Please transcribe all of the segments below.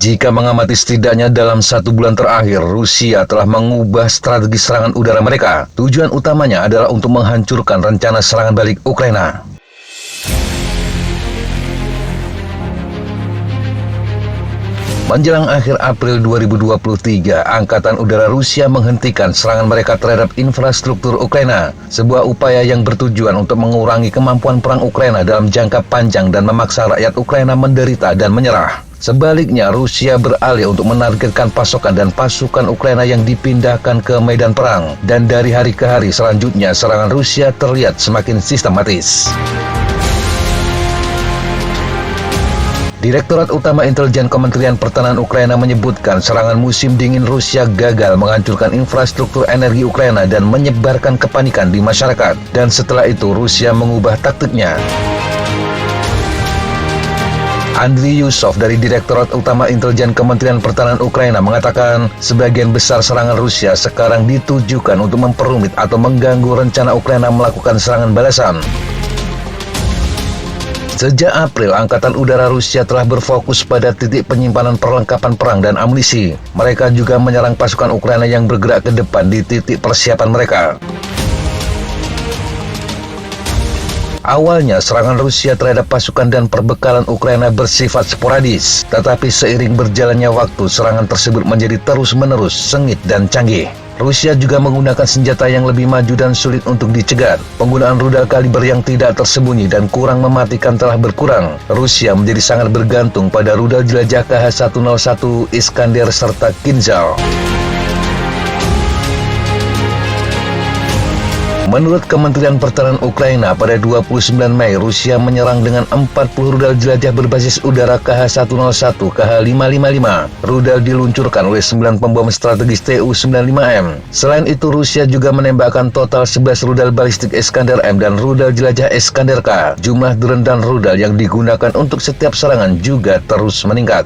Jika mengamati setidaknya dalam 1 bulan terakhir, Rusia telah mengubah strategi serangan udara mereka. Tujuan utamanya adalah untuk menghancurkan rencana serangan balik Ukraina. Menjelang akhir April 2023, Angkatan Udara Rusia menghentikan serangan mereka terhadap infrastruktur Ukraina, sebuah upaya yang bertujuan untuk mengurangi kemampuan perang Ukraina dalam jangka panjang dan memaksa rakyat Ukraina menderita dan menyerah. Sebaliknya, Rusia beralih untuk menargetkan pasokan dan pasukan Ukraina yang dipindahkan ke medan perang, dan dari hari ke hari selanjutnya serangan Rusia terlihat semakin sistematis. Direktorat Utama Intelijen Kementerian Pertahanan Ukraina menyebutkan serangan musim dingin Rusia gagal menghancurkan infrastruktur energi Ukraina dan menyebarkan kepanikan di masyarakat. Dan setelah itu Rusia mengubah taktiknya. Andriy Yusov dari Direktorat Utama Intelijen Kementerian Pertahanan Ukraina mengatakan sebagian besar serangan Rusia sekarang ditujukan untuk memperumit atau mengganggu rencana Ukraina melakukan serangan balasan. Sejak April, Angkatan Udara Rusia telah berfokus pada titik penyimpanan perlengkapan perang dan amunisi. Mereka juga menyerang pasukan Ukraina yang bergerak ke depan di titik persiapan mereka. Awalnya, serangan Rusia terhadap pasukan dan perbekalan Ukraina bersifat sporadis. Tetapi seiring berjalannya waktu, serangan tersebut menjadi terus-menerus, sengit, dan canggih. Rusia juga menggunakan senjata yang lebih maju dan sulit untuk dicegat. Penggunaan rudal kaliber yang tidak tersembunyi dan kurang mematikan telah berkurang. Rusia menjadi sangat bergantung pada rudal jelajah KH-101 Iskander serta Kinzhal. Menurut Kementerian Pertahanan Ukraina, pada 29 Mei, Rusia menyerang dengan 40 rudal jelajah berbasis udara KH-101, KH-555. Rudal diluncurkan oleh 9 pembom strategis Tu-95M. Selain itu, Rusia juga menembakkan total 11 rudal balistik Iskander M dan rudal jelajah Iskander K. Jumlah drone dan rudal yang digunakan untuk setiap serangan juga terus meningkat.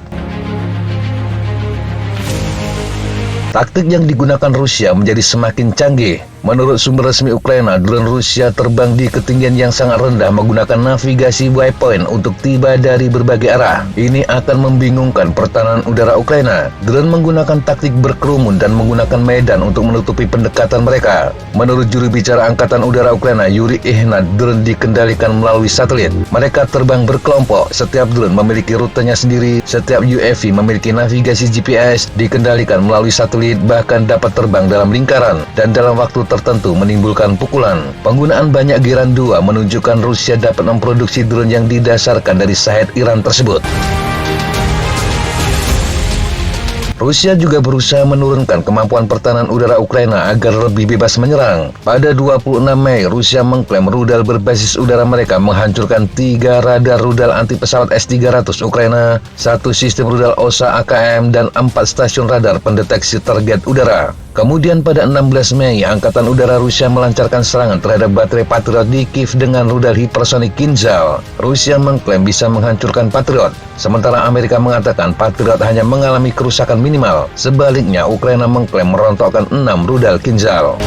Taktik yang digunakan Rusia menjadi semakin canggih. Menurut sumber resmi Ukraina, drone Rusia terbang di ketinggian yang sangat rendah menggunakan navigasi waypoint untuk tiba dari berbagai arah. Ini akan membingungkan pertahanan udara Ukraina. Drone menggunakan taktik berkerumun dan menggunakan medan untuk menutupi pendekatan mereka. Menurut juru bicara Angkatan Udara Ukraina, Yuri Ihnat, drone dikendalikan melalui satelit. Mereka terbang berkelompok. Setiap drone memiliki rutenya sendiri. Setiap UAV memiliki navigasi GPS, dikendalikan melalui satelit, bahkan dapat terbang dalam lingkaran dan dalam waktu tertentu menimbulkan pukulan. Penggunaan banyak Giran 2 menunjukkan Rusia dapat memproduksi drone yang didasarkan dari Shahed Iran tersebut. Rusia juga berusaha menurunkan kemampuan pertahanan udara Ukraina agar lebih bebas menyerang. Pada 26 Mei, Rusia mengklaim rudal berbasis udara mereka menghancurkan 3 radar rudal anti pesawat S-300 Ukraina, 1 sistem rudal OSA AKM, dan 4 stasiun radar pendeteksi target udara. Kemudian pada 16 Mei, Angkatan Udara Rusia melancarkan serangan terhadap baterai Patriot di Kiev dengan rudal hipersonik Kinzhal. Rusia mengklaim bisa menghancurkan Patriot, sementara Amerika mengatakan Patriot hanya mengalami kerusakan minimal. Sebaliknya, Ukraina mengklaim merontokkan 6 rudal Kinzhal.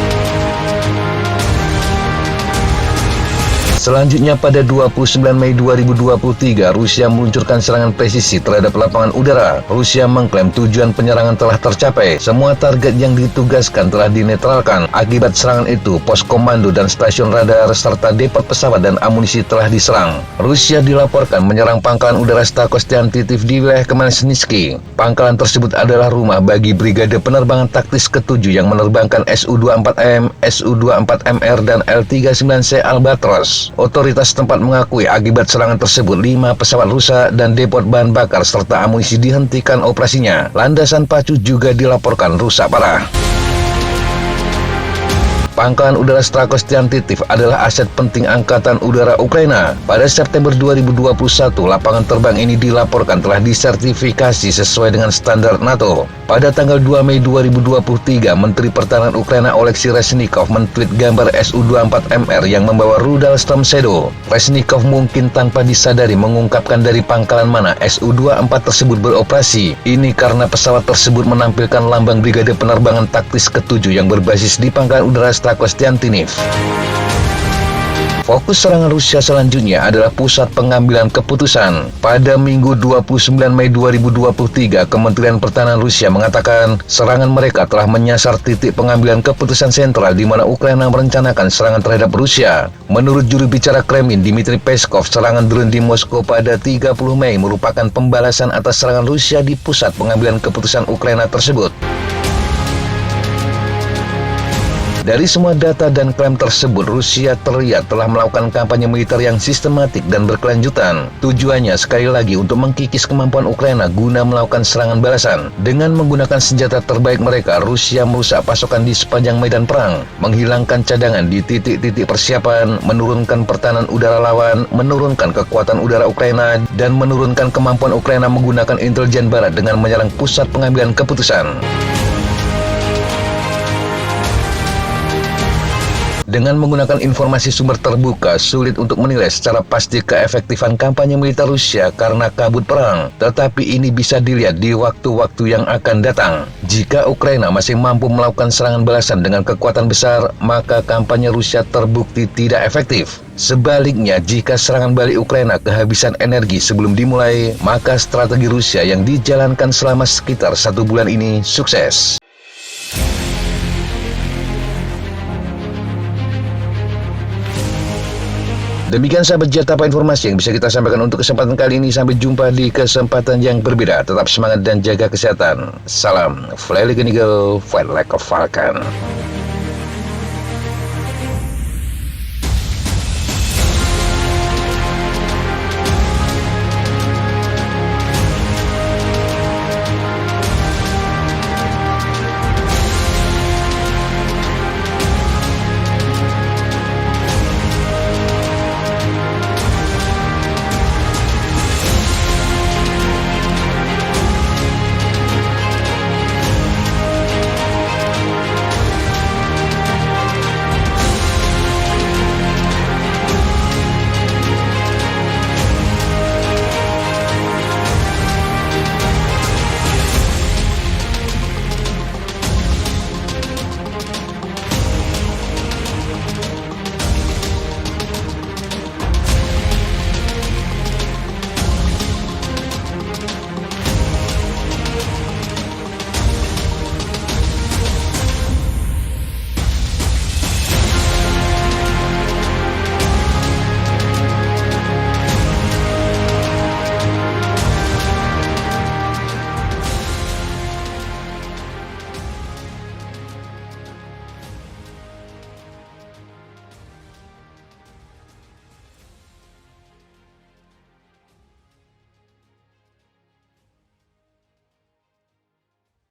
Selanjutnya pada 29 Mei 2023, Rusia meluncurkan serangan presisi terhadap lapangan udara. Rusia mengklaim tujuan penyerangan telah tercapai. Semua target yang ditugaskan telah dinetralkan. Akibat serangan itu, pos komando dan stasiun radar serta depot pesawat dan amunisi telah diserang. Rusia dilaporkan menyerang pangkalan udara Stakostiantitiv di wilayah Khmelnytskyi. Pangkalan tersebut adalah rumah bagi Brigade Penerbangan Taktis ke-7 yang menerbangkan Su-24M, Su-24MR, dan L-39C Albatros. Otoritas setempat mengakui akibat serangan tersebut 5 pesawat rusak dan depot bahan bakar serta amunisi dihentikan operasinya. Landasan pacu juga dilaporkan rusak parah. Pangkalan udara Stakostiantitiv adalah aset penting Angkatan Udara Ukraina. Pada September 2021, lapangan terbang ini dilaporkan telah disertifikasi sesuai dengan standar NATO. Pada tanggal 2 Mei 2023, Menteri Pertahanan Ukraina Oleksiy Reznikov men-tweet gambar Su-24MR yang membawa rudal Storm Shadow. Reznikov mungkin tanpa disadari mengungkapkan dari pangkalan mana Su-24 tersebut beroperasi. Ini karena pesawat tersebut menampilkan lambang Brigade Penerbangan Taktis ke-7 yang berbasis di Pangkalan Udara Stakostiantitiv. Fokus serangan Rusia selanjutnya adalah pusat pengambilan keputusan. Pada Minggu 29 Mei 2023, Kementerian Pertahanan Rusia mengatakan serangan mereka telah menyasar titik pengambilan keputusan sentral di mana Ukraina merencanakan serangan terhadap Rusia. Menurut juru bicara Kremlin, Dmitry Peskov, serangan drone di Moskow pada 30 Mei merupakan pembalasan atas serangan Rusia di pusat pengambilan keputusan Ukraina tersebut. Dari semua data dan klaim tersebut, Rusia terlihat telah melakukan kampanye militer yang sistematik dan berkelanjutan. Tujuannya sekali lagi untuk mengkikis kemampuan Ukraina guna melakukan serangan balasan. Dengan menggunakan senjata terbaik mereka, Rusia merusak pasokan di sepanjang medan perang, menghilangkan cadangan di titik-titik persiapan, menurunkan pertahanan udara lawan, menurunkan kekuatan udara Ukraina, dan menurunkan kemampuan Ukraina menggunakan intelijen barat dengan menyerang pusat pengambilan keputusan. Dengan menggunakan informasi sumber terbuka, sulit untuk menilai secara pasti keefektifan kampanye militer Rusia karena kabut perang. Tetapi ini bisa dilihat di waktu-waktu yang akan datang. Jika Ukraina masih mampu melakukan serangan balasan dengan kekuatan besar, maka kampanye Rusia terbukti tidak efektif. Sebaliknya, jika serangan balik Ukraina kehabisan energi sebelum dimulai, maka strategi Rusia yang dijalankan selama sekitar 1 bulan ini sukses. Demikian sahabat Jetapa informasi yang bisa kita sampaikan untuk kesempatan kali ini. Sampai jumpa di kesempatan yang berbeda. Tetap semangat dan jaga kesehatan. Salam Fly Like an Eagle, Fight Like a Falcon.